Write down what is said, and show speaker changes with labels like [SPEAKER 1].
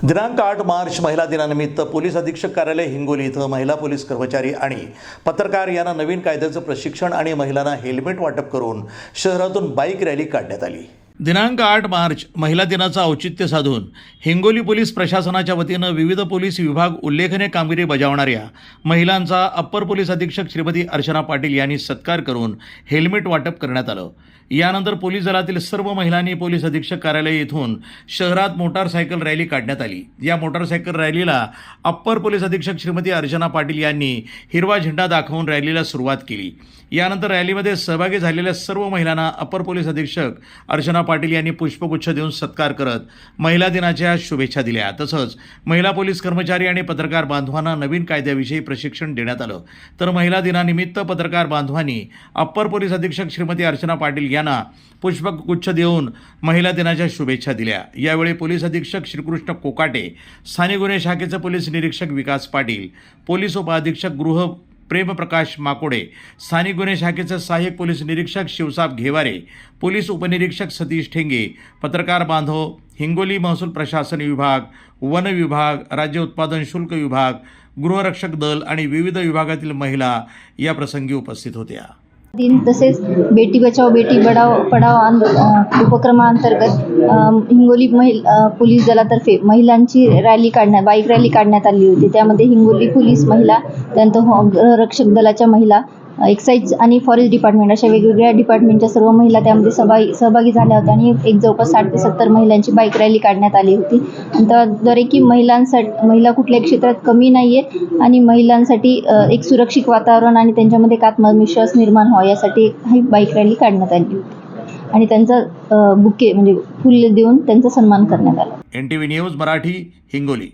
[SPEAKER 1] दिनांक 8 मार्च महिला दिनानिमित्त पोलीस अधीक्षक कार्यालय हिंगोली इथं महिला पोलीस कर्मचारी आणि पत्रकार यांना नवीन कायद्याचं प्रशिक्षण आणि महिलांना हेल्मेट वाटप करून शहरातून बाईक रॅली काढण्यात आली। दिनांक 8 मार्च महिला दिनाचं औचित्य साधून हिंगोली पोलीस प्रशासनाच्या वतीनं विविध पोलीस विभाग उल्लेखनीय कामगिरी बजावणाऱ्या महिलांचा अप्पर पोलीस अधीक्षक श्रीमती अर्चना पाटील यांनी सत्कार करून हेल्मेट वाटप करण्यात आलं। यानंतर पोलीस दलातील सर्व महिलांनी पोलीस अधीक्षक कार्यालय येथून शहरात मोटारसायकल रॅली काढण्यात आली। या मोटारसायकल रॅलीला अप्पर पोलीस अधीक्षक श्रीमती अर्चना पाटील यांनी हिरवा झेंडा दाखवून रॅलीला सुरुवात केली। यानंतर रॅलीमध्ये सहभागी झालेल्या सर्व महिलांना अप्पर पोलीस अधीक्षक अर्चना पाटील यांनी पुष्पगुच्छ देऊन सत्कार करत महिला दिनाच्या शुभेच्छा दिल्या। तसंच महिला पोलीस कर्मचारी आणि पत्रकार बांधवांना नवीन कायद्याविषयी प्रशिक्षण देण्यात आलं। तर महिला दिनानिमित्त पत्रकार बांधवांनी अप्पर पोलीस अधीक्षक श्रीमती अर्चना पाटील यांना पुष्पगुच्छ देऊन महिला दिनाच्या शुभेच्छा दिल्या। यावेळी पोलीस अधीक्षक श्रीकृष्ण कोकाटे, स्थानिक गुन्हे शाखेचे पोलीस निरीक्षक विकास पाटील, पोलीस उपअधीक्षक गृह प्रेमप्रकाश माकोडे, स्थानिक गुन्हे शाखेचे सहाय्यक पोलीस निरीक्षक शिवसाब घेवारे, पोलीस उपनिरीक्षक सतीश ठेंगे, पत्रकार बांधव, हिंगोली महसूल प्रशासन विभाग, वन विभाग, राज्य उत्पादन शुल्क विभाग, गृहरक्षक दल आणि विविध विभागातील महिला या प्रसंगी उपस्थित होत्या।
[SPEAKER 2] दिन तसेच बेटी बचाओ बेटी पढाओ उपक्रमांतर्गत हिंगोली पोलीस दलातर्फे महिलांची बाईक रॅली काढण्यात आली होती। त्यामध्ये हिंगोली पोलीस महिला, त्यानंतर गृहरक्षक दलाच्या महिला, एक्साईज आणि फॉरेस्ट डिपार्टमेंट अशा वेगवेगळ्या डिपार्टमेंटच्या सर्व महिला त्यामध्ये सहभागी झाल्या होत्या आणि एक जवळपास 60 ते 70 महिलांची बाईक रॅली काढण्यात आली होती। त्याद्वारे की महिला कुठल्याही क्षेत्रात कमी नाही आहेत आणि महिलांसाठी एक सुरक्षित वातावरण आणि त्यांच्यामध्ये एक आत्मविश्वास निर्माण व्हावा यासाठी ही बाईक रॅली काढण्यात आली होती आणि त्यांचा बुके म्हणजे फुले देऊन त्यांचा सन्मान करण्यात आला।
[SPEAKER 1] NTV news Marathi, Hingoli.